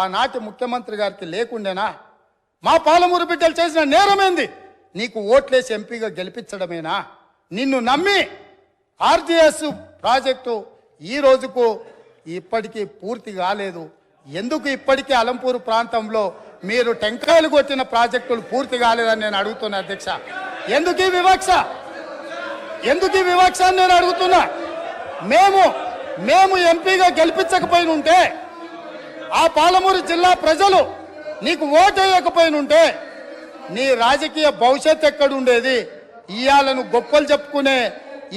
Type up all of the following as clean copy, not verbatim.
ఆనాటి ముఖ్యమంత్రి గారికి లేకుండేనా? మా పాలమూరు బిడ్డలు చేసిన నేరమేంది? నీకు ఓట్లేసి ఎంపీగా గెలిపించడమేనా? నిన్ను నమ్మి ఆర్జీఎస్ ప్రాజెక్టు ఈ రోజుకు ఇప్పటికీ పూర్తి కాలేదు. ఎందుకు ఇప్పటికీ అలంపూరు ప్రాంతంలో మీరు టెంకాయలు కొట్టిన ప్రాజెక్టులు పూర్తి కాలేదని నేను అడుగుతున్నా అధ్యక్ష. ఎందుకు ఈ వివక్ష? ఎందుకు ఈ వివక్ష అని నేను అడుగుతున్నా. మేము ఎంపీగా గెలిపించకపోయినుంటే, ఆ పాలమూరు జిల్లా ప్రజలు నీకు ఓటు వేయకపోయినుంటే నీ రాజకీయ భవిష్యత్ ఎక్కడుండేది? ఇయాలను గొప్పలు చెప్పుకునే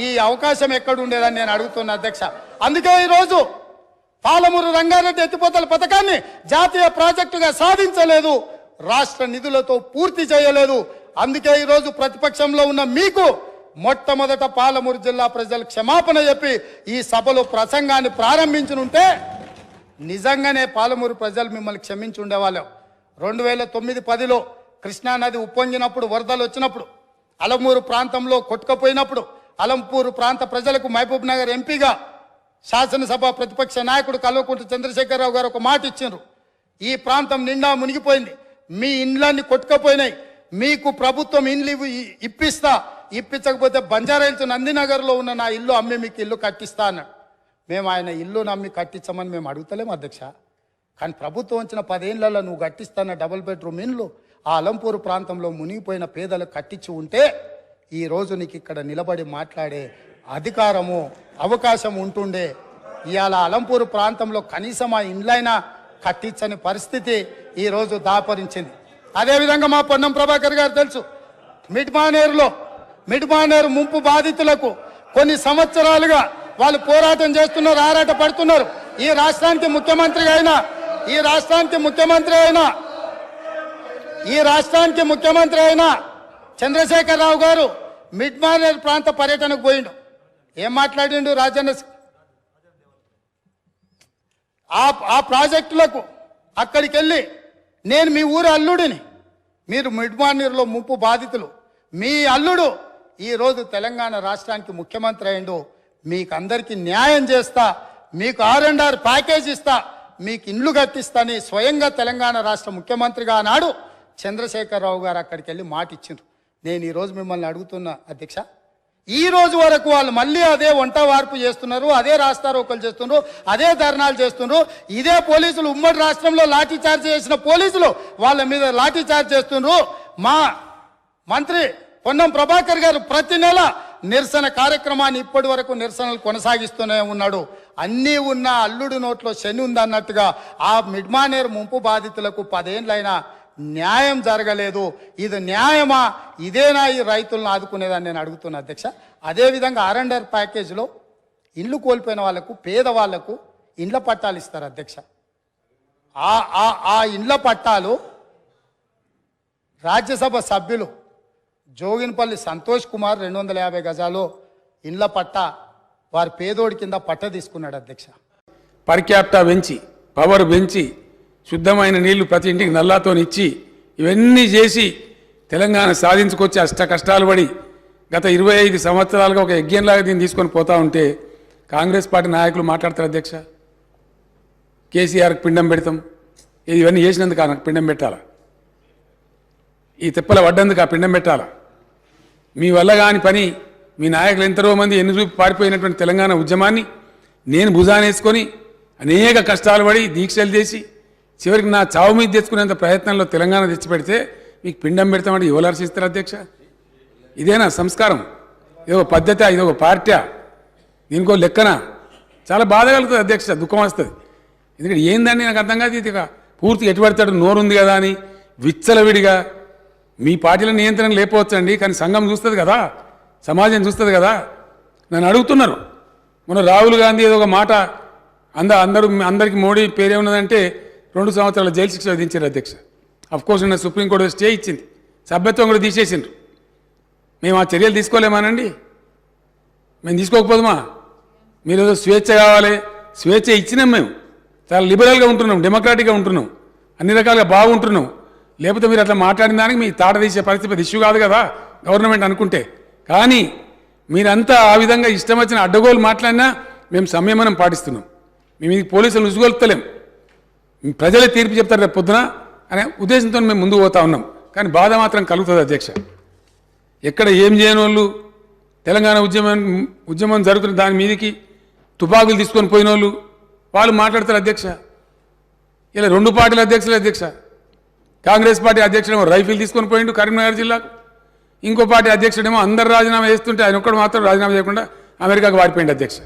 ఈ అవకాశం ఎక్కడుండేదని నేను అడుగుతున్నా అధ్యక్ష. అందుకే ఈరోజు పాలమూరు రంగారెడ్డి ఎత్తిపోతల పథకాన్ని జాతీయ ప్రాజెక్టుగా సాధించలేదు, రాష్ట్ర నిధులతో పూర్తి చేయలేదు. అందుకే ఈరోజు ప్రతిపక్షంలో ఉన్న మీకు మొట్టమొదట పాలమూరు జిల్లా ప్రజలు క్షమాపణ చెప్పి ఈ సభలో ప్రసంగాన్ని ప్రారంభించనుంటే నిజంగానే పాలమూరు ప్రజలు మిమ్మల్ని క్షమించి ఉండేవాళ్ళం. 2009-10లో కృష్ణానది ఉప్పొంగినప్పుడు, వరదలు వచ్చినప్పుడు, అలంపూరు ప్రాంతంలో కొట్టుకుపోయినప్పుడు అలంపూరు ప్రాంత ప్రజలకు మహబూబ్ నగర్ ఎంపీగా శాసనసభ ప్రతిపక్ష నాయకుడు కల్వకుంట్ల చంద్రశేఖరరావు గారు ఒక మాట ఇచ్చిండ్రు. ఈ ప్రాంతం నిండా మునిగిపోయింది, మీ ఇండ్లన్నీ కొట్టుకుపోయినాయి, మీకు ప్రభుత్వం ఇండ్లు ఇప్పించకపోతే బంజారాహిల్స్ నందినగర్లో ఉన్న నా ఇల్లు అమ్మి మీకు ఇల్లు కట్టిస్తా అన్నాడు. మేము ఆయన ఇల్లు నమ్మి కట్టించమని మేము అడుగుతలేము అధ్యక్ష. కానీ ప్రభుత్వం వచ్చిన 10 ఏళ్లలో నువ్వు కట్టిస్తాన్న డబుల్ బెడ్రూమ్ ఇండ్లు ఆ అలంపూరు ప్రాంతంలో మునిగిపోయిన పేదలకు కట్టించి ఉంటే ఈరోజు నీకు ఇక్కడ నిలబడి మాట్లాడే అధికారము, అవకాశం ఉంటుండే. ఇవాళ అలంపూరు ప్రాంతంలో కనీసం ఆ ఇండ్లైనా కట్టించని పరిస్థితి ఈరోజు దాపరించింది. అదేవిధంగా మా పొన్నం ప్రభాకర్ గారు తెలుసు, మిడ్మానేరు ముంపు బాధితులకు కొన్ని సంవత్సరాలుగా వాళ్ళు పోరాటం చేస్తున్నారు, ఆరాట పడుతున్నారు. ఈ రాష్ట్రానికి ముఖ్యమంత్రి అయిన చంద్రశేఖరరావు గారు మిడ్మానేరు ప్రాంత పర్యటనకు పోయిండు. ఏం మాట్లాడిండు? రాజన్న ఆ ప్రాజెక్టులకు అక్కడికి వెళ్ళి, నేను మీ ఊరు అల్లుడిని, మీరు మిడ్మానేరులో ముంపు బాధితులు, మీ అల్లుడు ఈరోజు తెలంగాణ రాష్ట్రానికి ముఖ్యమంత్రి అయిండు, మీకు అందరికీ న్యాయం చేస్తా, మీకు R&R ప్యాకేజ్ ఇస్తా, మీకు ఇండ్లు కట్టిస్తాని స్వయంగా తెలంగాణ రాష్ట్ర ముఖ్యమంత్రిగా నాడు చంద్రశేఖరరావు గారు అక్కడికి వెళ్ళి మాట ఇచ్చిండ్రు. నేను ఈరోజు మిమ్మల్ని అడుగుతున్నా అధ్యక్ష, ఈ రోజు వరకు వాళ్ళు మళ్ళీ అదే వంట వార్పు చేస్తున్నారు, అదే రాస్తారోకలు చేస్తున్నారు, అదే ధర్నాలు చేస్తున్నారు. ఇదే పోలీసులు ఉమ్మడి రాష్ట్రంలో లాఠీ చార్జ్ చేసిన పోలీసులు వాళ్ళ మీద లాఠీ చార్జ్ చేస్తున్నారు. మా మంత్రి పొన్నం ప్రభాకర్ గారు ప్రతి నెల నిరసన కార్యక్రమాన్ని ఇప్పటి వరకు నిరసనలు కొనసాగిస్తూనే ఉన్నాడు. అన్నీ ఉన్న అల్లుడు నోట్లో శని ఉందన్నట్టుగా ఆ మిడ్మానేరు ముంపు బాధితులకు 10 ఏళ్ళైనా న్యాయం జరగలేదు. ఇది న్యాయమా? ఇదేనా ఈ రైతులను ఆదుకునేదని నేను అడుగుతున్నా అధ్యక్ష. అదేవిధంగా R&R ప్యాకేజీలో ఇండ్లు కోల్పోయిన వాళ్లకు, పేదవాళ్లకు ఇండ్ల పట్టాలు ఇస్తారు అధ్యక్ష. ఆ ఇండ్ల పట్టాలు రాజ్యసభ సభ్యులు జోగినపల్లి సంతోష్ కుమార్ 250 గజాలు ఇండ్ల పట్టా వారి పేదోడి కింద పట్ట తీసుకున్నాడు అధ్యక్ష. పర్ క్యాపిటా పెంచి, పవర్ పెంచి, శుద్ధమైన నీళ్లు ప్రతి ఇంటికి నల్లాతో ఇచ్చి, ఇవన్నీ చేసి తెలంగాణ సాధించుకొచ్చి అష్ట కష్టాలు పడి గత 25 సంవత్సరాలుగా ఒక యజ్ఞంలాగా దీన్ని తీసుకొని పోతా ఉంటే కాంగ్రెస్ పార్టీ నాయకులు మాట్లాడతారు అధ్యక్ష. కేసీఆర్కి పిండం పెడతాం, ఇవన్నీ చేసినందుకు నాకు పిండం పెట్టాలా? ఈ తిప్పల పడ్డందుకు ఆ పిండం పెట్టాలా? మీ వల్ల కాని పని, మీ నాయకులు ఎంతరో మంది ఎన్నుచూపి పారిపోయినటువంటి తెలంగాణ ఉద్యమాన్ని నేను భుజానేసుకొని అనేక కష్టాలు పడి దీక్షలు చేసి చివరికి నా చావు మీద తెచ్చుకునేంత ప్రయత్నంలో తెలంగాణ తెచ్చిపెడితే మీకు పిండం పెడతామంటే ఎవరు హర్షిస్తారు అధ్యక్ష? ఇదేనా సంస్కారం? ఇదొక పద్ధతి? ఇదొక పార్టీ? దీనికో లెక్కన? చాలా బాధ కలుగుతుంది అధ్యక్ష, దుఃఖం వస్తుంది. ఎందుకంటే ఏందని నాకు అర్థం కాదు. ఇది పూర్తిగా ఎటుపడతాడు నోరుంది కదా అని విచ్చలవిడిగా మీ పార్టీల నియంత్రణ లేకపోవచ్చండి, కానీ సంఘం చూస్తుంది కదా, సమాజం చూస్తుంది కదా. నన్ను అడుగుతున్నారు మొన్న రాహుల్ గాంధీ ఏదో ఒక మాట అందరికీ మోడీ పేరేమున్నదంటే 2 సంవత్సరాల జైలు శిక్ష విధించారు అధ్యక్ష. అఫ్కోర్స్ నిన్న సుప్రీంకోర్టు స్టే ఇచ్చింది, సభ్యత్వం కూడా తీసేసిండ్రు. మేము ఆ చర్యలు తీసుకోలేమానండి? మేము తీసుకోకపోదుమా? మీరు ఏదో స్వేచ్ఛ కావాలి, స్వేచ్ఛ ఇచ్చినాం, మేము చాలా లిబరల్గా ఉంటున్నాం, డెమోక్రాటిక్గా ఉంటున్నాం, అన్ని రకాలుగా బాగుంటున్నాం. లేకపోతే మీరు అట్లా మాట్లాడిన దానికి మీ తాట తీసే పరిస్థితి ఇష్యూ కాదు కదా గవర్నమెంట్ అనుకుంటే. కానీ మీరంతా ఆ విధంగా ఇష్టం వచ్చిన అడ్డగోలు మాట్లాడినా మేము సంయమనం పాటిస్తున్నాం. మేము ఇది పోలీసులు ఉసుగొలుపుతలేం. ప్రజలే తీర్పు చెప్తారు రేపు పొద్దున అనే ఉద్దేశంతో మేము ముందుకు పోతా ఉన్నాం. కానీ బాధ మాత్రం కలుగుతుంది అధ్యక్ష. ఎక్కడ ఏం చేయని వాళ్ళు తెలంగాణ ఉద్యమం జరుగుతున్న దాని మీదకి తుపాకులు తీసుకొని పోయిన వాళ్ళు మాట్లాడతారు అధ్యక్ష. ఇలా రెండు పార్టీల అధ్యక్షులు అధ్యక్ష. కాంగ్రెస్ పార్టీ అధ్యక్షుడేమో రైఫిల్ తీసుకొని పోయిండు కరీంనగర్ జిల్లాకు, ఇంకో పార్టీ అధ్యక్షుడేమో అందరు రాజీనామా చేస్తుంటే ఆయన ఒక్కడు మాత్రం రాజీనామా చేయకుండా అమెరికాకు వారిపోయింది అధ్యక్ష.